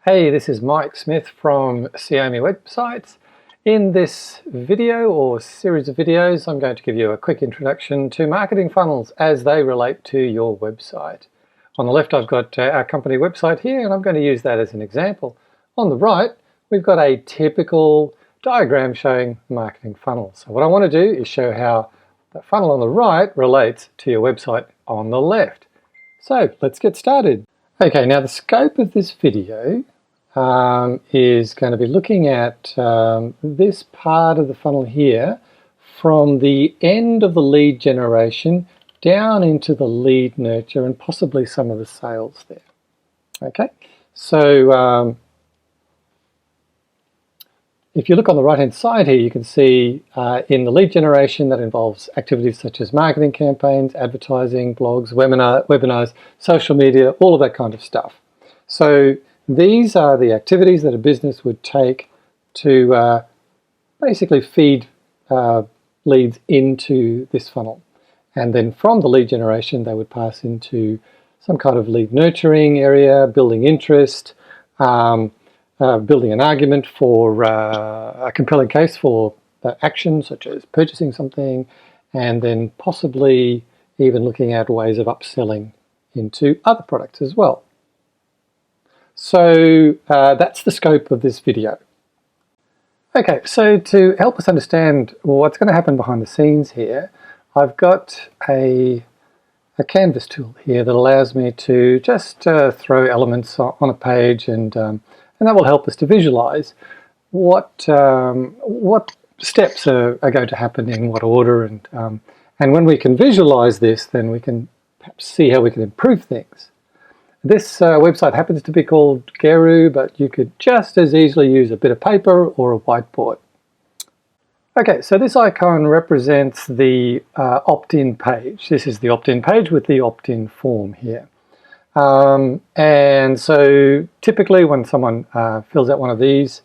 Hey, this is Mike Smith from CRM Websites. In this video or series of videos, I'm going to give you a quick introduction to marketing funnels as they relate to your website. On the left, I've got our company website here, and I'm going to use that as an example. On the right, we've got a typical diagram showing marketing funnels. So what I want to do is show how the funnel on the right relates to your website on the left. So let's get started. Okay, now the scope of this video is going to be looking at this part of the funnel here from the end of the lead generation down into the lead nurture and possibly some of the sales there. Okay, so if you look on the right hand side here, you can see in the lead generation that involves activities such as marketing campaigns, advertising, blogs, webinars, social media, all of that kind of stuff. So these are the activities that a business would take to basically feed leads into this funnel. And then from the lead generation, they would pass into some kind of lead nurturing area, building interest, building an argument for a compelling case for action, such as purchasing something, and then possibly even looking at ways of upselling into other products as well. So that's the scope of this video. Okay, so to help us understand what's going to happen behind the scenes here, I've got a canvas tool here that allows me to just throw elements on a page, and that will help us to visualize what steps are going to happen in what order, and when we can visualize this, then we can perhaps see how we can improve things. This website happens to be called Geru, but you could just as easily use a bit of paper or a whiteboard. Okay, so this icon represents the opt-in page. This is the opt-in page with the opt-in form here. And so typically when someone fills out one of these,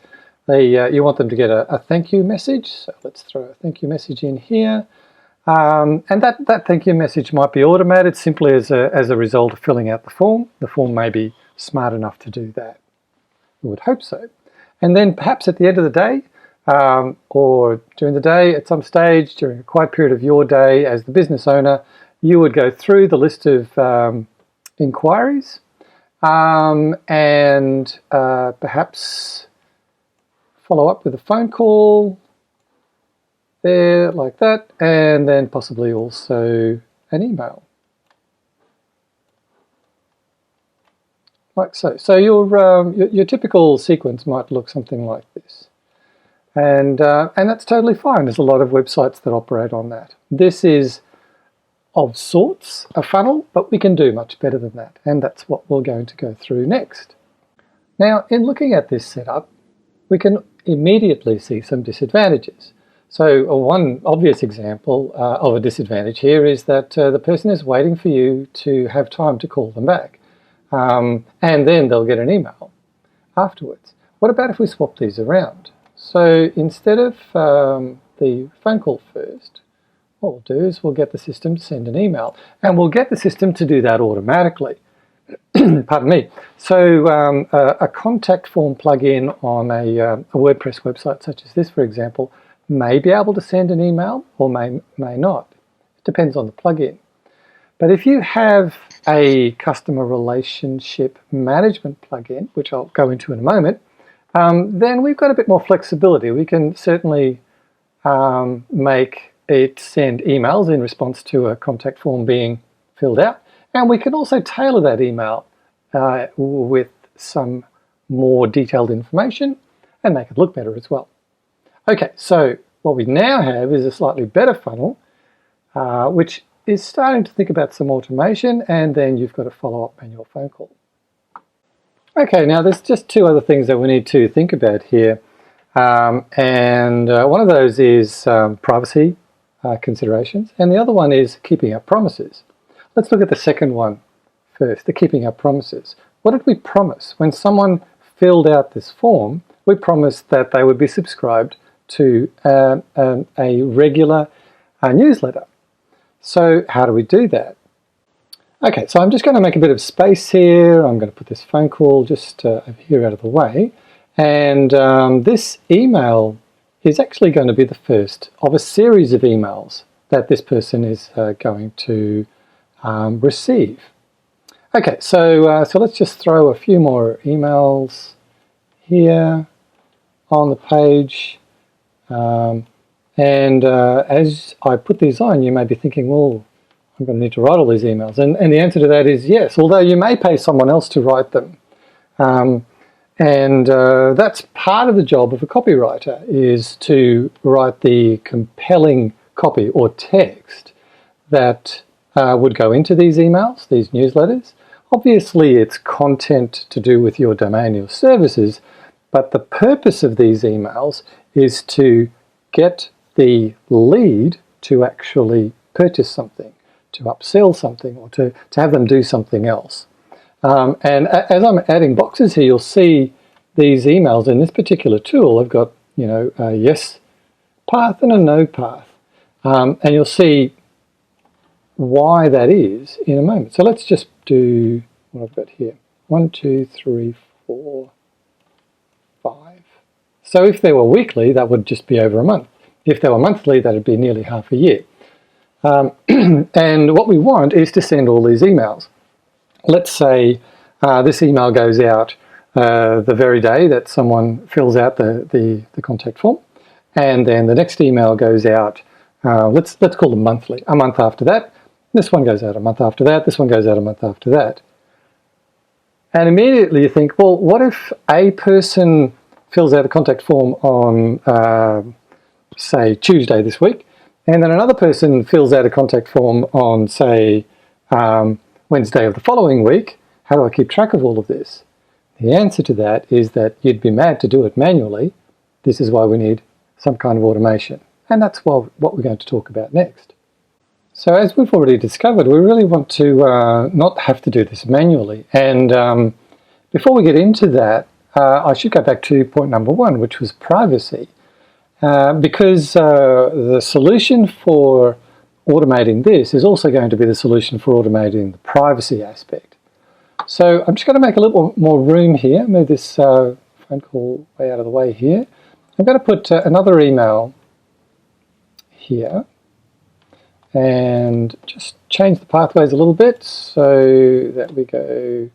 you want them to get a thank you message. So let's throw a thank you message in here. And that thank you message might be automated simply as a result of filling out the form. The form may be smart enough to do that. We would hope so. And then perhaps at the end of the day, or during the day at some stage, during a quiet period of your day as the business owner, you would go through the list of inquiries and perhaps follow up with a phone call there, like that, and then possibly also an email, like so. So your typical sequence might look something like this, and that's totally fine. There's a lot of websites that operate on that. This is of sorts a funnel, but we can do much better than that, and that's what we're going to go through next. Now, in looking at this setup, we can immediately see some disadvantages. So one obvious example of a disadvantage here is that the person is waiting for you to have time to call them back, and then they'll get an email afterwards. What about if we swap these around? So instead of the phone call first, what we'll do is we'll get the system to send an email, and we'll get the system to do that automatically. Pardon me. So a contact form plugin on a WordPress website such as this, for example, may be able to send an email or may not. It depends on the plugin. But if you have a customer relationship management plugin, which I'll go into in a moment, then we've got a bit more flexibility. We can certainly make it send emails in response to a contact form being filled out, and we can also tailor that email with some more detailed information and make it look better as well. Okay, so what we now have is a slightly better funnel, which is starting to think about some automation, and then you've got a follow-up manual phone call. Okay, now there's just two other things that we need to think about here, and one of those is privacy considerations, and the other one is keeping our promises. Let's look at the second one first, the keeping our promises. What did we promise? When someone filled out this form, we promised that they would be subscribed to a regular newsletter. So how do we do that? Okay, so I'm just going to make a bit of space here. I'm going to put this phone call just over here out of the way. And this email is actually going to be the first of a series of emails that this person is going to receive. Okay, so let's just throw a few more emails here on the page. As I put these on, you may be thinking, well, I'm going to need to write all these emails. And the answer to that is yes, although you may pay someone else to write them. That's part of the job of a copywriter, is to write the compelling copy or text that would go into these emails, these newsletters. Obviously, it's content to do with your domain, your services, but the purpose of these emails is to get the lead to actually purchase something, to upsell something, or to have them do something else. And as I'm adding boxes here, you'll see these emails in this particular tool have got, you know, a yes path and a no path. And you'll see why that is in a moment. So let's just do what I've got here. 1, 2, 3, 4, 5. So if they were weekly, that would just be over a month. If they were monthly, that would be nearly half a year. And what we want is to send all these emails. Let's say this email goes out the very day that someone fills out the contact form, and then the next email goes out, let's call them monthly, a month after that. This one goes out a month after that, this one goes out a month after that. And immediately you think, well, what if a person fills out a contact form on, say, Tuesday this week, and then another person fills out a contact form on, say, Wednesday of the following week? How do I keep track of all of this? The answer to that is that you'd be mad to do it manually. This is why we need some kind of automation. And that's what we're going to talk about next. So as we've already discovered, we really want to not have to do this manually. And before we get into that, I should go back to point number 1, which was privacy. Because the solution for automating this is also going to be the solution for automating the privacy aspect. So I'm just going to make a little more room here, move this phone call way out of the way here. I'm going to put another email here and just change the pathways a little bit so that we go,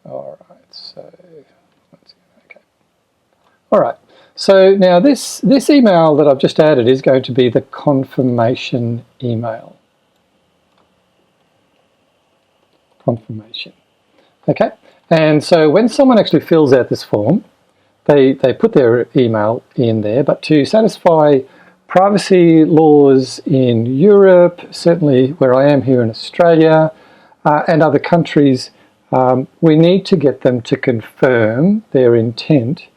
all right, so let's go, okay. All right. So now this email that I've just added is going to be the confirmation email. Confirmation. Okay, and so when someone actually fills out this form, they put their email in there, but to satisfy privacy laws in Europe, certainly where I am here in Australia, and other countries, we need to get them to confirm their intent.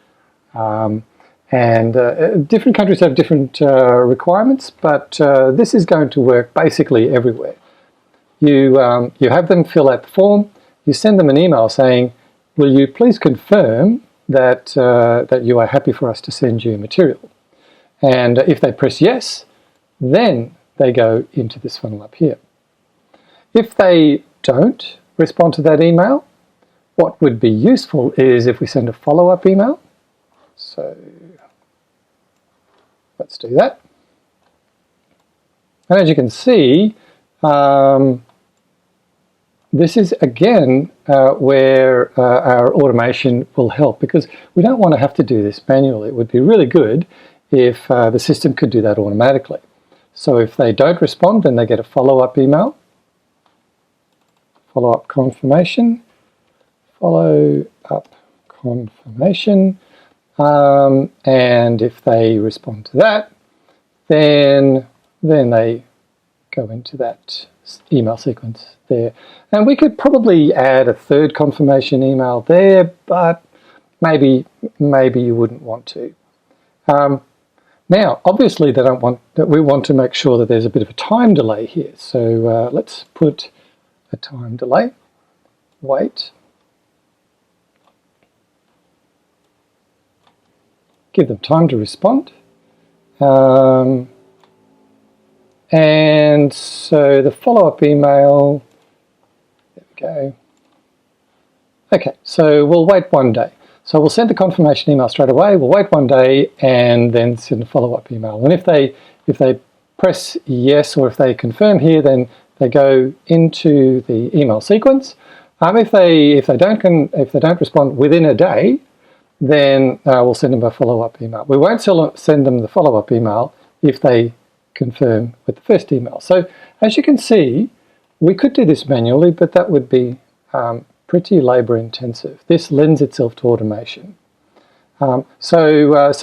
Different countries have different requirements, but this is going to work basically everywhere. You have them fill out the form, you send them an email saying, will you please confirm that, that you are happy for us to send you material? And if they press yes, then they go into this funnel up here. If they don't respond to that email, what would be useful is if we send a follow-up email. So let's do that. And as you can see, this is again where our automation will help, because we don't want to have to do this manually. It would be really good if the system could do that automatically. So if they don't respond, then they get a follow-up email, follow-up confirmation, follow-up confirmation. And if they respond to that, then they go into that email sequence there. And we could probably add a third confirmation email there, but maybe you wouldn't want to. Now, obviously, we want to make sure that there's a bit of a time delay here. So let's put a time delay. Wait. Give them time to respond. And so the follow-up email go. Okay, so we'll wait 1 day. So we'll send the confirmation email straight away, we'll wait 1 day and then send a follow-up email. And if they press yes, or if they confirm here, then they go into the email sequence. If they don't respond within a day, then we'll send them a follow-up email. We won't send them the follow-up email if they confirm with the first email. So as you can see, we could do this manually, but that would be pretty labor intensive. This lends itself to automation. So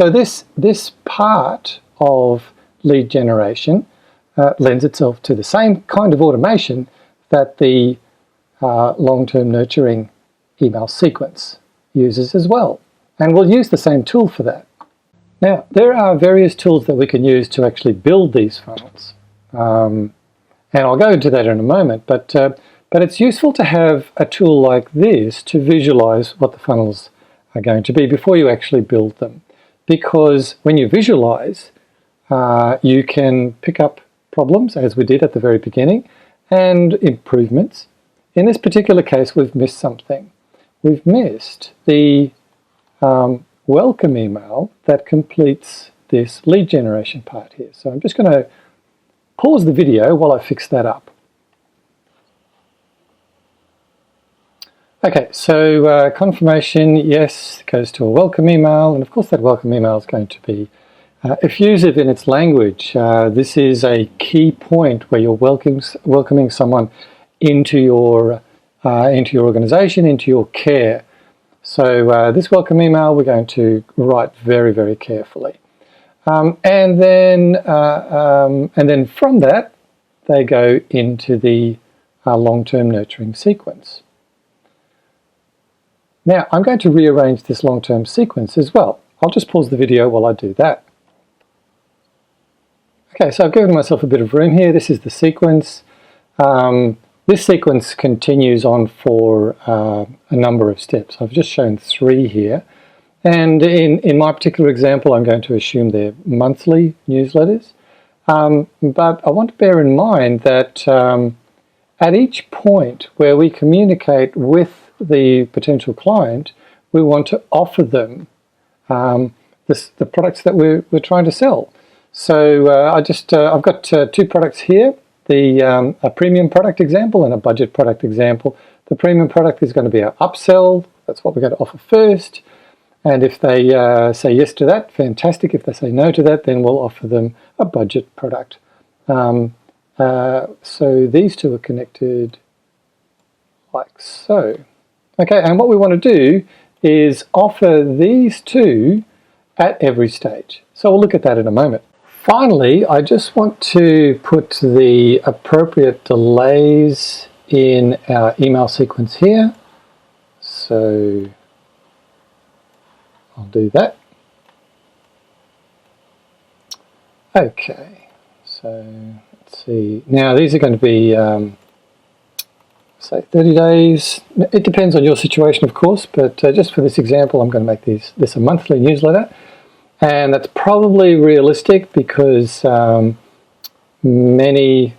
this part of lead generation lends itself to the same kind of automation that the long-term nurturing email sequence uses as well. And we'll use the same tool for that. Now, there are various tools that we can use to actually build these funnels. And I'll go into that in a moment, but it's useful to have a tool like this to visualize what the funnels are going to be before you actually build them. Because when you visualize, you can pick up problems, as we did at the very beginning, and improvements. In this particular case, we've missed something. We've missed the welcome email that completes this lead generation part here. So I'm just going to pause the video while I fix that up. Okay, so confirmation, yes, goes to a welcome email, and of course that welcome email is going to be effusive in its language. This is a key point where you're welcoming someone into your organization, into your care. So this welcome email we're going to write very, very carefully. And then from that, they go into the long-term nurturing sequence. Now, I'm going to rearrange this long-term sequence as well. I'll just pause the video while I do that. Okay, so I've given myself a bit of room here. This is the sequence. This sequence continues on for a number of steps. I've just shown 3 here. And in my particular example, I'm going to assume they're monthly newsletters. But I want to bear in mind that at each point where we communicate with the potential client, we want to offer them the products that we're trying to sell. So I've got 2 products here, a premium product example and a budget product example. The premium product is going to be our upsell. That's what we're going to offer first. And if they say yes to that, fantastic. If they say no to that, then we'll offer them a budget product. So these 2 are connected like so. Okay, and what we want to do is offer these 2 at every stage. So we'll look at that in a moment. Finally, I just want to put the appropriate delays in our email sequence here. So I'll do that. Okay, so let's see. Now these are going to be, say 30 days. It depends on your situation, of course, but just for this example, I'm going to make this a monthly newsletter. And that's probably realistic because many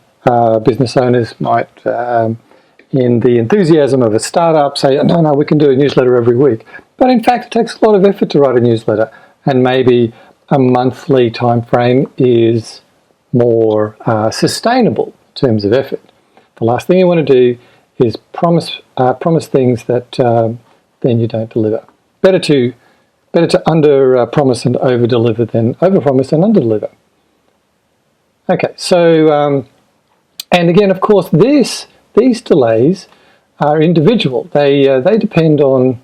business owners might, in the enthusiasm of a startup, say, no, we can do a newsletter every week. But in fact, it takes a lot of effort to write a newsletter, and maybe a monthly time frame is more sustainable in terms of effort. The last thing you want to do is promise things that then you don't deliver. Better to under promise and over deliver than over promise and under deliver. Okay, so and again, of course, these delays are individual. They depend on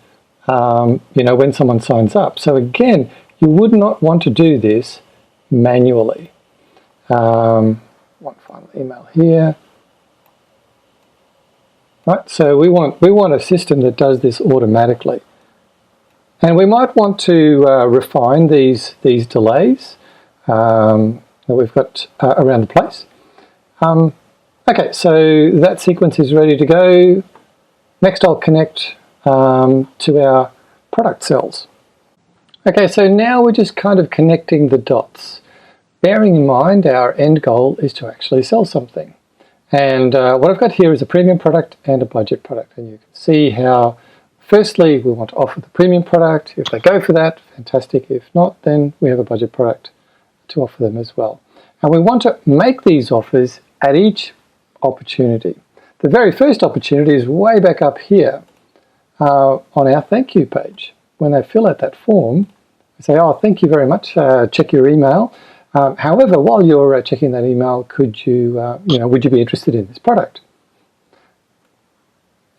when someone signs up. So again, you would not want to do this manually. One final email here. Right, so we want a system that does this automatically. And we might want to refine these delays that we've got around the place. Okay, so that sequence is ready to go. Next, I'll connect to our product cells. Okay, so now we're just kind of connecting the dots, bearing in mind our end goal is to actually sell something. And what I've got here is a premium product and a budget product. And you can see how, firstly, we want to offer the premium product. If they go for that, fantastic. If not, then we have a budget product to offer them as well. And we want to make these offers at each opportunity. The very first opportunity is way back up here on our thank you page. When they fill out that form, they say, oh, thank you very much, check your email. However, while you're checking that email, could you, would you be interested in this product?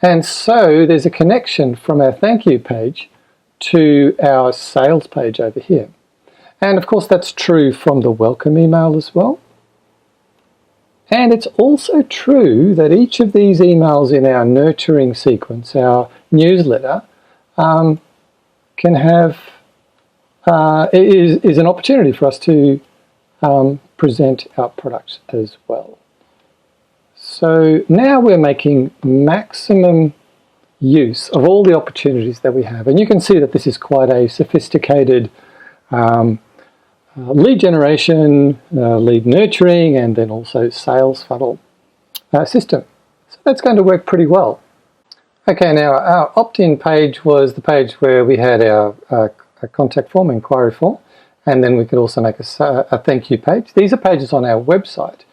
And so there's a connection from our thank you page to our sales page over here. And of course, that's true from the welcome email as well. And it's also true that each of these emails in our nurturing sequence, our newsletter, can have, is an opportunity for us to present our product as well. So now we're making maximum use of all the opportunities that we have. And you can see that this is quite a sophisticated lead generation, lead nurturing, and then also sales funnel system. So that's going to work pretty well. Okay, now our opt-in page was the page where we had our contact form, inquiry form, and then we could also make a thank you page. These are pages on our website.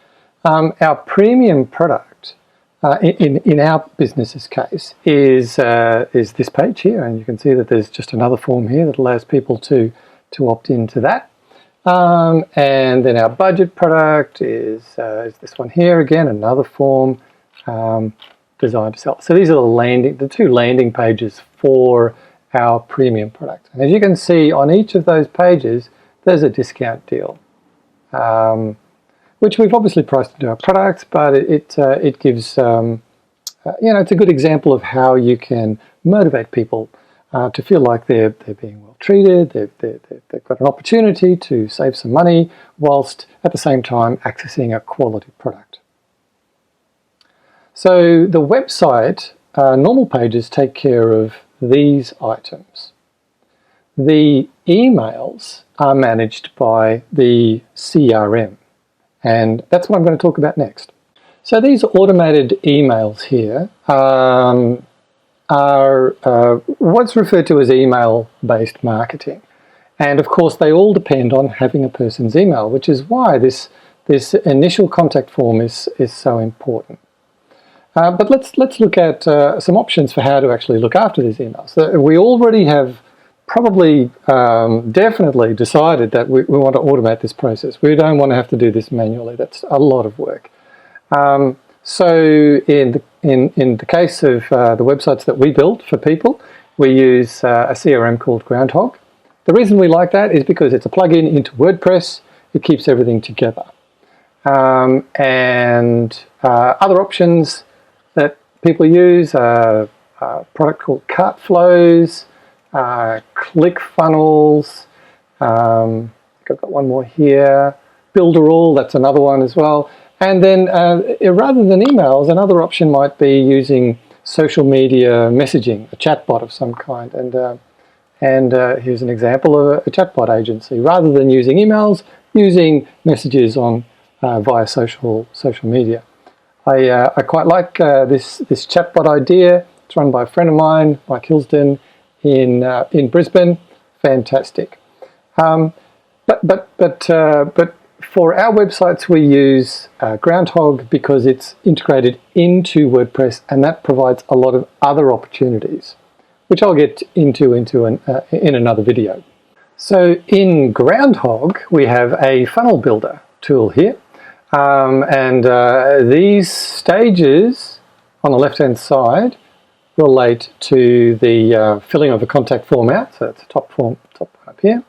Our premium product, in our business's case, is this page here, and you can see that there's just another form here that allows people to opt into that. And then our budget product is this one here, again, another form designed to sell. So these are the two landing pages for our premium product. And as you can see on each of those pages, there's a discount deal, which we've obviously priced into our products, but it gives, it's a good example of how you can motivate people to feel like they're being well treated, they've got an opportunity to save some money whilst at the same time accessing a quality product. So the website normal pages take care of these items. The emails are managed by the CRM, and that's what I'm going to talk about next. So these automated emails here are what's referred to as email-based marketing. And of course, they all depend on having a person's email, which is why this initial contact form is so important. But let's look at some options for how to actually look after these emails. So we already have probably definitely decided that we want to automate this process. We don't want to have to do this manually. That's a lot of work. So in the case of the websites that we build for people, we use a CRM called Groundhogg. The reason we like that is because it's a plugin into WordPress. It keeps everything together. And other options that people use are a product called Cart Flows, ClickFunnels. I've got one more here. Builderall, that's another one as well. And then rather than emails, another option might be using social media messaging, a chatbot of some kind. And here's an example of a chatbot agency. Rather than using emails, using messages on via social media. I quite like this chatbot idea. It's run by a friend of mine, Mike Hilsden, in Brisbane. Fantastic. But for our websites, we use Groundhogg because it's integrated into WordPress, and that provides a lot of other opportunities, which I'll get into in another video. So in Groundhogg, we have a funnel builder tool here. These stages on the left-hand side relate to the filling of a contact form out. So it's a top one up here.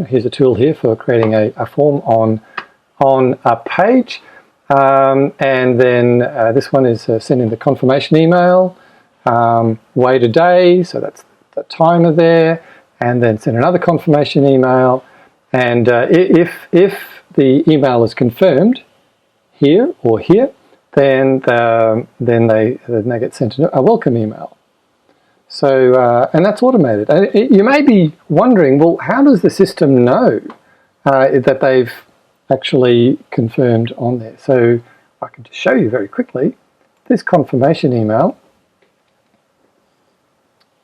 Here's a tool here for creating a form on a page. And then this one is sending the confirmation email, wait a day, so that's the timer there, and then send another confirmation email. And if the email is confirmed here or here, then they get sent a welcome email. So, and that's automated. And you may be wondering, well, how does the system know that they've actually confirmed on there. So I can just show you very quickly this confirmation email.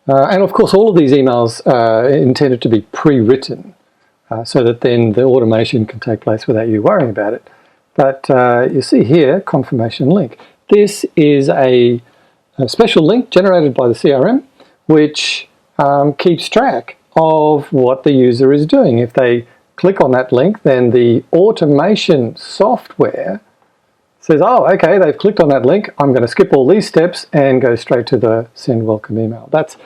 And of course, all of these emails are intended to be pre-written so that then the automation can take place without you worrying about it. But you see here, confirmation link. This is a special link generated by the CRM, which keeps track of what the user is doing. If they click on that link, then the automation software says, oh, okay, they've clicked on that link. I'm going to skip all these steps and go straight to the send welcome email. That's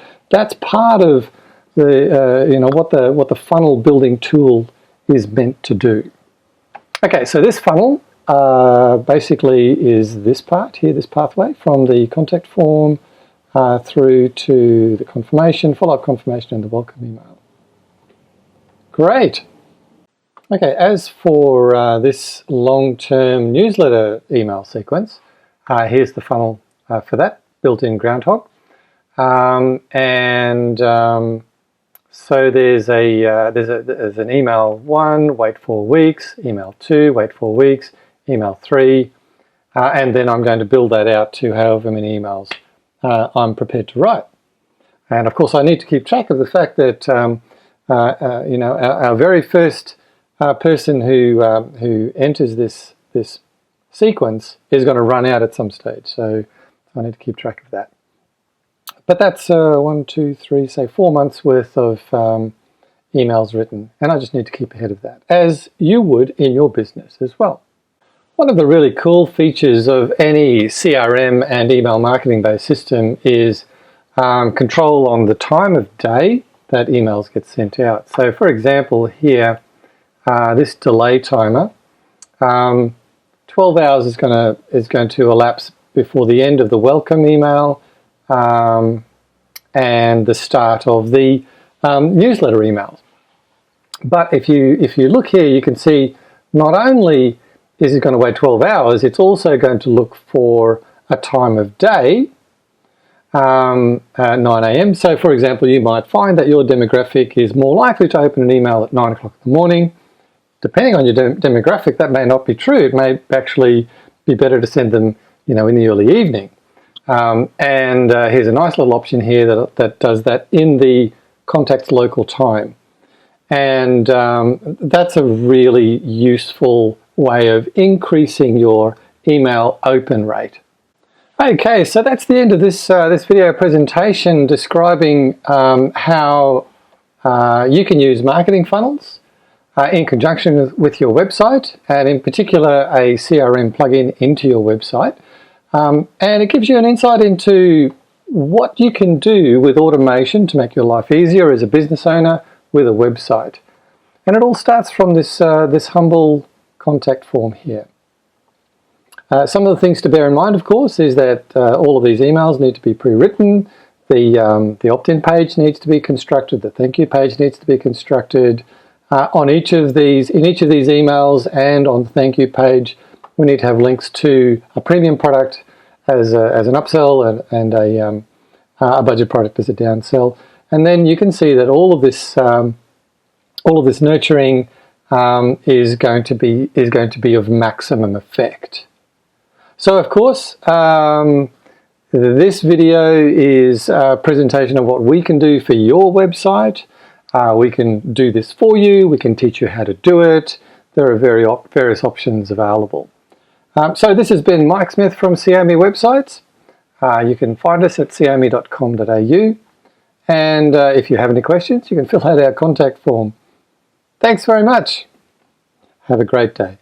part of the what the funnel building tool is meant to do. Okay, so this funnel basically is this part here, this pathway from the contact form through to the confirmation, follow-up confirmation, and the welcome email. Great. Okay, as for this long-term newsletter email sequence, here's the funnel for that, built in Groundhogg. So there's an email 1, wait 4 weeks, email 2, wait 4 weeks, email 3, and then I'm going to build that out to however many emails I'm prepared to write. And of course I need to keep track of the fact that our very first person who enters this sequence is going to run out at some stage, so I need to keep track of that. But that's 1, 2, 3, say 4 months worth of emails written, and I just need to keep ahead of that, as you would in your business as well. One of the really cool features of any CRM and email marketing based system is control on the time of day that emails get sent out. So for example here, this delay timer, 12 hours is going to elapse before the end of the welcome email and the start of the newsletter emails. But if you look here, you can see not only is it going to wait 12 hours, it's also going to look for a time of day, 9 a.m. So for example, you might find that your demographic is more likely to open an email at 9 o'clock in the morning. Depending on your demographic, that may not be true. It may actually be better to send them, in the early evening. Here's a nice little option here that does that in the contact's local time. And that's a really useful way of increasing your email open rate. Okay, so that's the end of this video presentation describing how you can use marketing funnels in conjunction with your website, and in particular a CRM plugin into your website. And it gives you an insight into what you can do with automation to make your life easier as a business owner with a website. And it all starts from this humble contact form here. Some of the things to bear in mind, of course, is that all of these emails need to be pre-written. The opt-in page needs to be constructed. The thank you page needs to be constructed. In each of these emails and on the thank you page, we need to have links to a premium product as an upsell and a budget product as a downsell. And then you can see that all of this nurturing is going to be of maximum effect. So of course, this video is a presentation of what we can do for your website. We can do this for you. We can teach you how to do it. There are various options available. So this has been Mike Smith from Xiaomi Websites. You can find us at xiaomi.com.au. And if you have any questions, you can fill out our contact form. Thanks very much. Have a great day.